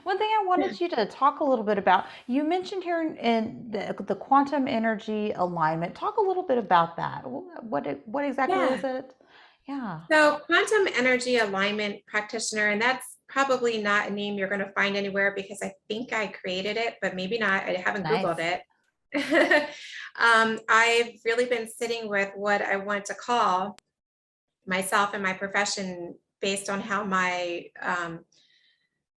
One thing I wanted you to talk a little bit about, you mentioned here in the quantum energy alignment. Talk a little bit about that. What exactly is Yeah. it? Yeah. So quantum energy alignment practitioner, and that's probably not a name you're going to find anywhere because I think I created it, but maybe not. I haven't Googled Nice. it. I've really been sitting with what I want to call myself and my profession based on how my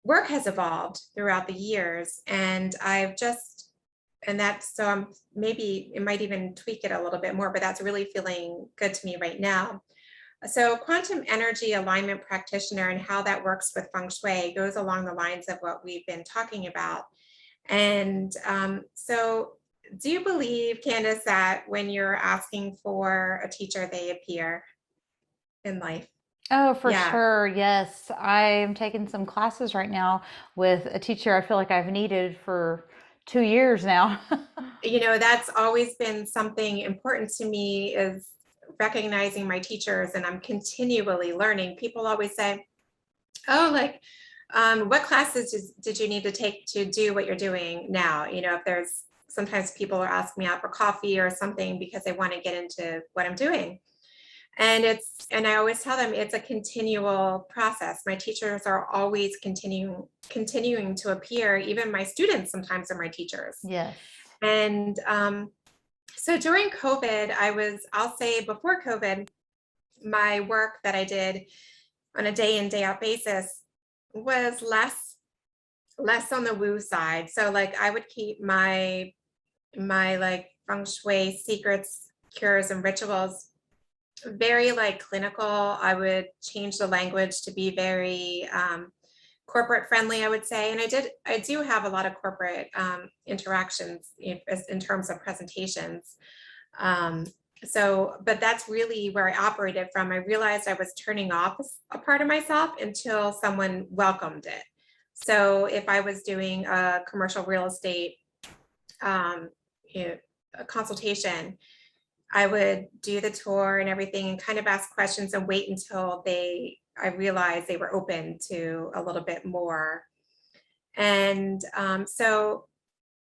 work has evolved throughout the years. And I've just, and that's so I'm maybe it might even tweak it a little bit more, but that's really feeling good to me right now. So, quantum energy alignment practitioner and how that works with feng shui goes along the lines of what we've been talking about. And so, do you believe, Candace, that when you're asking for a teacher, they appear in life? Oh, for Yeah. sure. Yes. I'm taking some classes right now with a teacher I feel like I've needed for 2 years now. That's always been something important to me is recognizing my teachers, and I'm continually learning. People always say, oh, like, what classes did you need to take to do what you're doing now? If there's sometimes people are asking me out for coffee or something because they want to get into what I'm doing. And I always tell them it's a continual process. My teachers are always continuing to appear. Even my students sometimes are my teachers. Yes. And so during COVID, I'll say before COVID, my work that I did on a day in, day out basis was less on the woo side. So like I would keep my like feng shui secrets, cures, and rituals very like clinical. I would change the language to be very corporate friendly, I would say. And I do have a lot of corporate interactions in terms of presentations. Um, but that's really where I operated from. I realized I was turning off a part of myself until someone welcomed it. So if I was doing a commercial real estate um, you know, a consultation, I would do the tour and everything and kind of ask questions and wait until I realized they were open to a little bit more. And so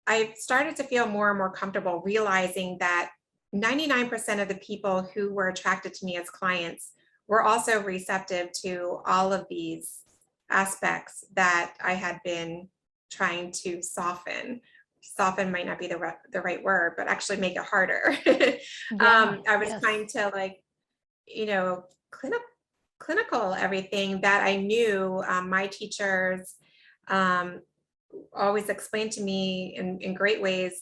I started to feel more and more comfortable realizing that 99% of the people who were attracted to me as clients were also receptive to all of these aspects that I had been trying to soften. Soften might not be the right word, but actually make it harder. Yeah. I was Yes. trying to like, you know, clinical everything that I knew my teachers um, always explained to me in great ways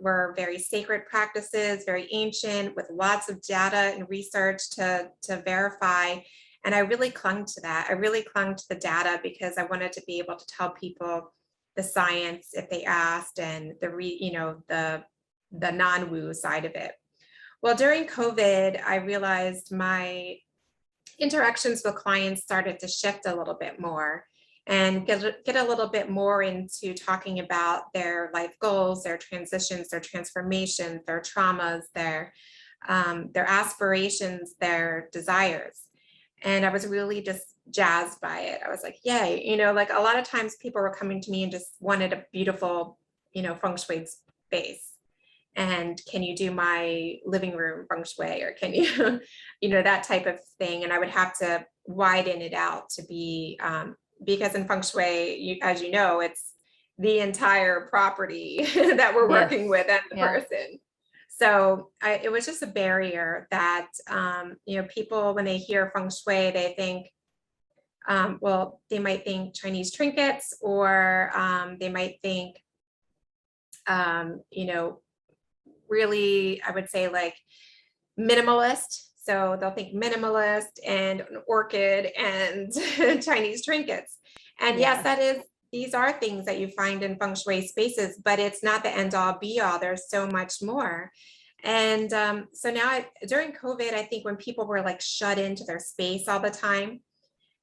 were very sacred practices, very ancient, with lots of data and research to verify. And I really clung to that. I really clung to the data because I wanted to be able to tell people the science if they asked and the non-woo side of it. Well, during COVID, I realized my interactions with clients started to shift a little bit more and get a little bit more into talking about their life goals, their transitions, their transformations, their traumas, their aspirations, their desires. And I was really just jazzed by it. I was like, yay, like a lot of times people were coming to me and just wanted a beautiful, feng shui space. And can you do my living room feng shui, or can you, that type of thing. And I would have to widen it out to be, because in feng shui, as you know, it's the entire property that we're Yes. working with and the Yeah. person. So it was just a barrier that, people, when they hear feng shui, they think, well, they might think Chinese trinkets, or they might think, you know, really, I would say like minimalist. So they'll think minimalist and an orchid and Chinese trinkets. And yes, Yes. these are things that you find in feng shui spaces, but it's not the end all be all. There's so much more. And so now during COVID, I think when people were like shut into their space all the time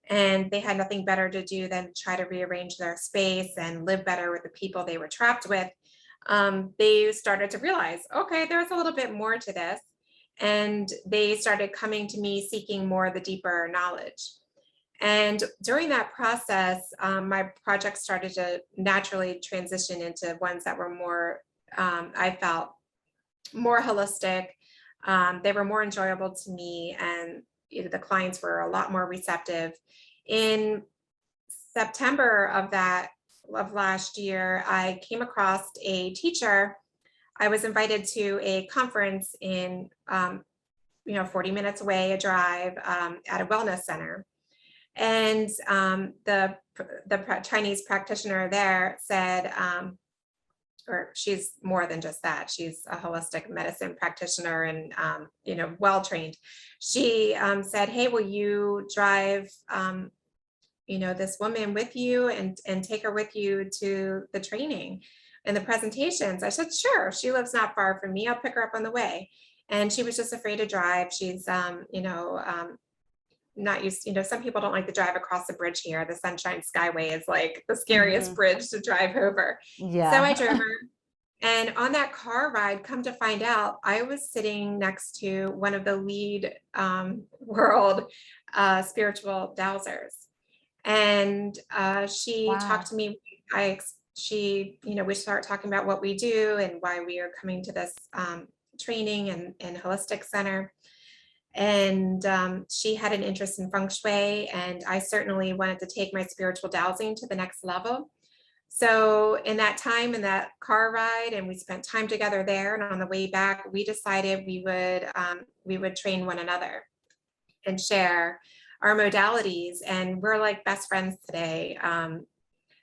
and they had nothing better to do than try to rearrange their space and live better with the people they were trapped with, they started to realize, okay, there's a little bit more to this. And they started coming to me seeking more of the deeper knowledge. And during that process, my projects started to naturally transition into ones that were more, I felt more holistic. They were more enjoyable to me, and the clients were a lot more receptive. In September of last year, I came across a teacher. I was invited to a conference in 40 minutes away, a drive, at a wellness center. And the Chinese practitioner there said, or she's more than just that. She's a holistic medicine practitioner and well trained. She said, "Hey, will you drive this woman with you and take her with you to the training and the presentations?" I said, "Sure. She lives not far from me. I'll pick her up on the way." And she was just afraid to drive. She's not used, some people don't like to drive across the bridge here. The Sunshine Skyway is like the scariest Hmm. bridge to drive over. So I Yeah. drove her. And on that car ride, come to find out, I was sitting next to one of the lead world spiritual dowsers. And she talked Wow. to me. We start talking about what we do and why we are coming to this training and holistic center. And she had an interest in feng shui, and I certainly wanted to take my spiritual dowsing to the next level. So in that time, in that car ride, and we spent time together there, and on the way back, we decided we would train one another and share our modalities, and we're like best friends today.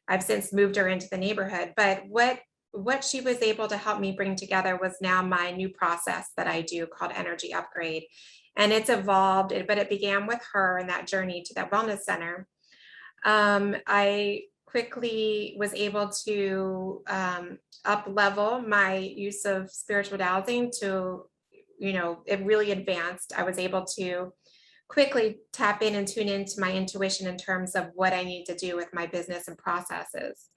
I've since moved her into the neighborhood, but what she was able to help me bring together was now my new process that I do called energy upgrade. And it's evolved, but it began with her and that journey to that wellness center. I quickly was able to up level my use of spiritual dowsing to, it really advanced. I was able to quickly tap in and tune into my intuition in terms of what I need to do with my business and processes.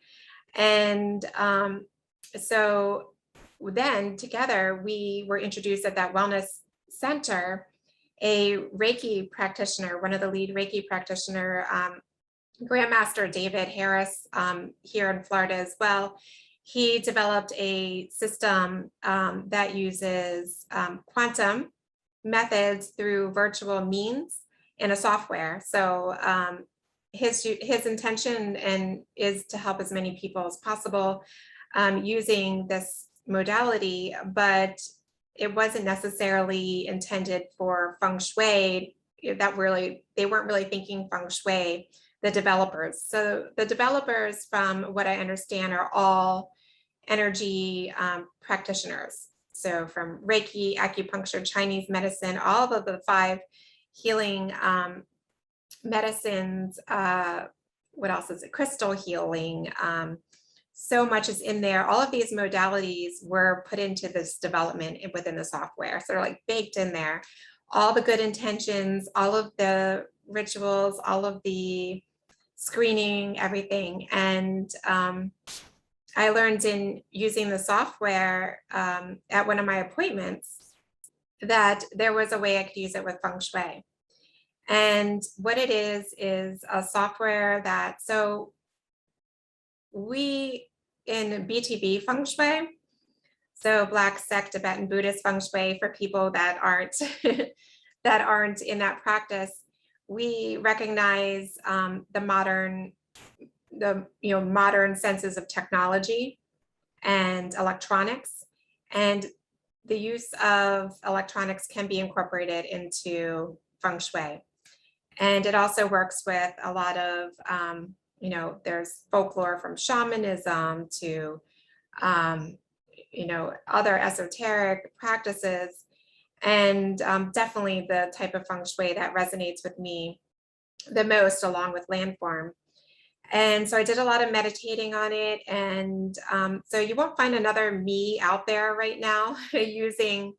And so then together we were introduced at that wellness center, a Reiki practitioner, one of the lead Reiki practitioner, Grandmaster David Harris, here in Florida as well. He developed a system that uses quantum methods through virtual means in a software. So his intention and is to help as many people as possible using this modality, but it wasn't necessarily intended for feng shui. They weren't really thinking feng shui, the developers. So the developers, from what I understand, are all energy practitioners. So from Reiki, acupuncture, Chinese medicine, all of the 5 healing medicines. What else is it? Crystal healing. So much is in there. All of these modalities were put into this development within the software. So they're like baked in there. All the good intentions, all of the rituals, all of the screening, everything. And I learned in using the software at one of my appointments that there was a way I could use it with feng shui. And what it is a software that, so we in BTB feng shui, so Black Sect Tibetan Buddhist feng shui, for people that aren't that aren't in that practice, we recognize the modern senses of technology and electronics, and the use of electronics can be incorporated into feng shui. And it also works with a lot of there's folklore from shamanism to other esoteric practices, and definitely the type of feng shui that resonates with me the most, along with landform. And so I did a lot of meditating on it. And so you won't find another me out there right now using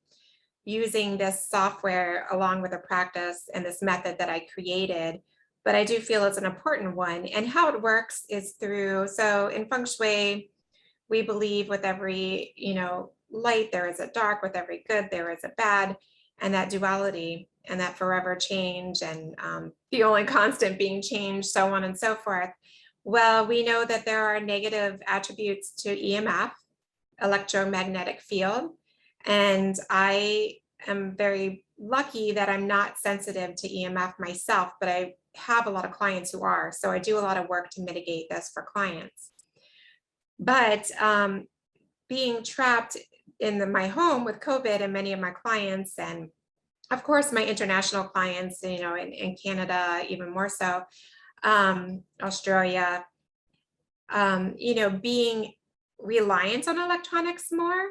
this software along with a practice and this method that I created. But I do feel it's an important one. And how it works is through, so in feng shui, we believe with every, light, there is a dark, with every good, there is a bad, and that duality. and that forever change, and the only constant being change, so on and so forth. Well, we know that there are negative attributes to EMF, electromagnetic field, and I am very lucky that I'm not sensitive to EMF myself, but I have a lot of clients who are. So I do a lot of work to mitigate this for clients. But being trapped in my home with COVID and many of my clients, and of course my international clients, in Canada, even more so, Australia, being reliant on electronics more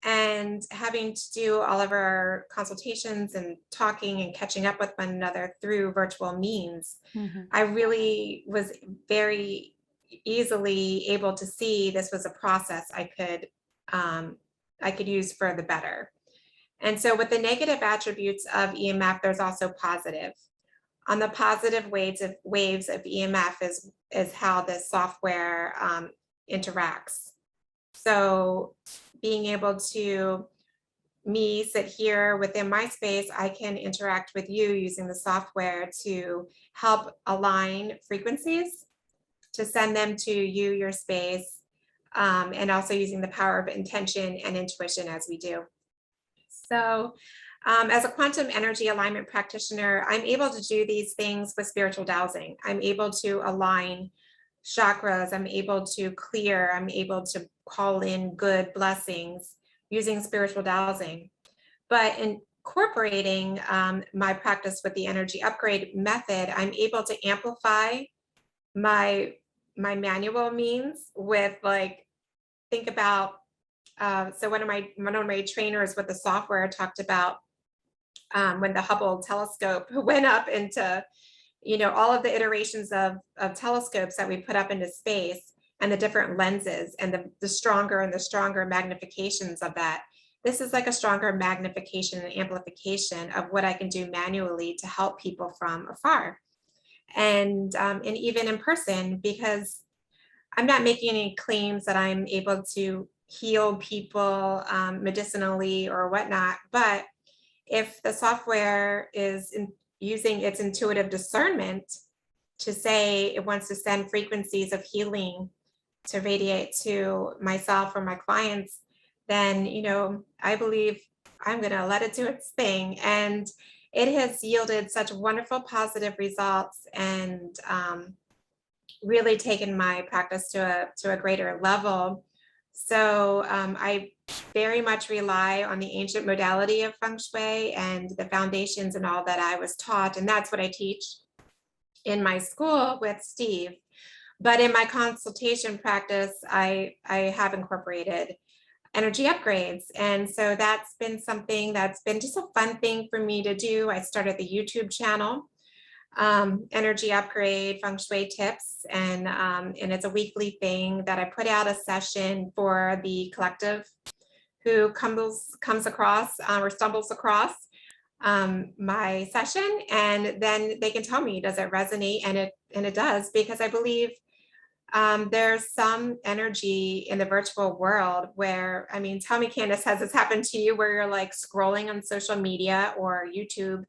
and having to do all of our consultations and talking and catching up with one another through virtual means, Mhm. I really was very easily able to see this was a process I could use for the better. And so with the negative attributes of EMF, there's also positive. On the positive waves of EMF is how the software interacts. So being able to me sit here within my space, I can interact with you using the software to help align frequencies, to send them to you, your space, and also using the power of intention and intuition as we do. So, as a quantum energy alignment practitioner, I'm able to do these things with spiritual dowsing. I'm able to align chakras, I'm able to clear, I'm able to call in good blessings using spiritual dowsing. But incorporating my practice with the energy upgrade method, I'm able to amplify my manual means with, like, think about so one of my trainers with the software talked about when the Hubble telescope went up into, all of the iterations of telescopes that we put up into space, and the different lenses, and the stronger and the stronger magnifications of that. This is like a stronger magnification and amplification of what I can do manually to help people from afar, and even in person, because I'm not making any claims that I'm able to heal people medicinally or whatnot, but if the software is using its intuitive discernment to say it wants to send frequencies of healing to radiate to myself or my clients, then, I believe I'm going to let it do its thing. And it has yielded such wonderful positive results, and really taken my practice to a greater level. So I very much rely on the ancient modality of feng shui and the foundations and all that I was taught. And that's what I teach in my school with Steve. But in my consultation practice, I have incorporated energy upgrades. And so that's been something that's been just a fun thing for me to do. I started the YouTube channel, energy upgrade feng shui tips, and it's a weekly thing that I put out a session for the collective who comes across or stumbles across my session, and then they can tell me, does it resonate? And it does, because I believe there's some energy in the virtual world where, I mean, tell me, Candace, has this happened to you where you're like scrolling on social media or YouTube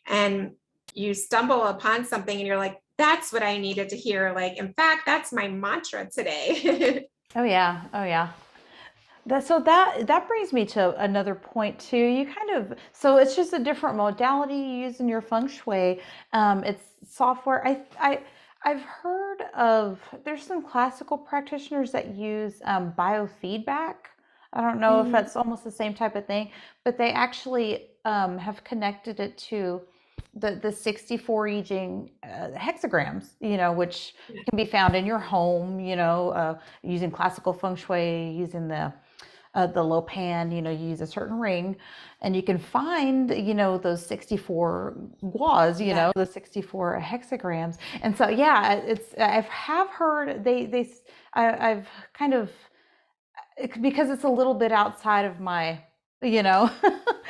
and you stumble upon something and you're like, that's what I needed to hear. Like, in fact, that's my mantra today. Oh yeah. Oh yeah. So that brings me to another point too. You kind of so it's just a different modality you use in your feng shui. It's software. I've heard of there's some classical practitioners that use biofeedback. I don't know if Mhm. that's almost the same type of thing, but they actually have connected it to the 64 I Ching hexagrams, which can be found in your home, using classical feng shui, using the low pan, you use a certain ring and you can find, those 64 guas, Yeah. the 64 hexagrams. And so, yeah, I've heard I've kind of, because it's a little bit outside of you know,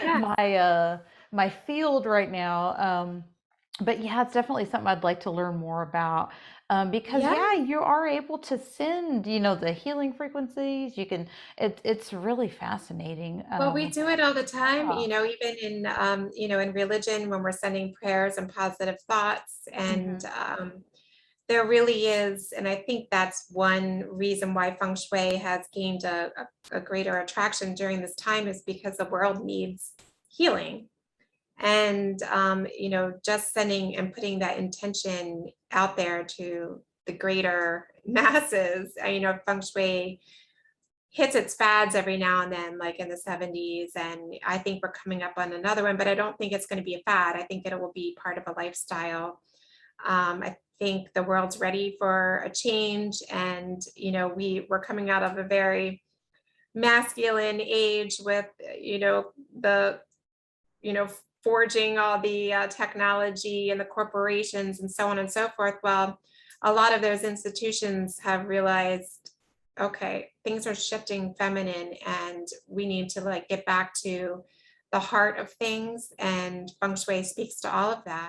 Yeah. my, my field right now. But yeah, it's definitely something I'd like to learn more about, because Yeah. yeah, you are able to send, the healing frequencies. You can, it's really fascinating. Well, we do it all the time, Yeah. even in religion when we're sending prayers and positive thoughts. And Mhm. there really is, and I think that's one reason why feng shui has gained a greater attraction during this time is because the world needs healing. And just sending and putting that intention out there to the greater masses. Feng shui hits its fads every now and then, like in the 70s. And I think we're coming up on another one, but I don't think it's going to be a fad. I think it will be part of a lifestyle. I think the world's ready for a change. And, we're coming out of a very masculine age with, the, you know, forging all the technology and the corporations and so on and so forth. Well, a lot of those institutions have realized, okay, things are shifting feminine and we need to like get back to the heart of things. And feng shui speaks to all of that.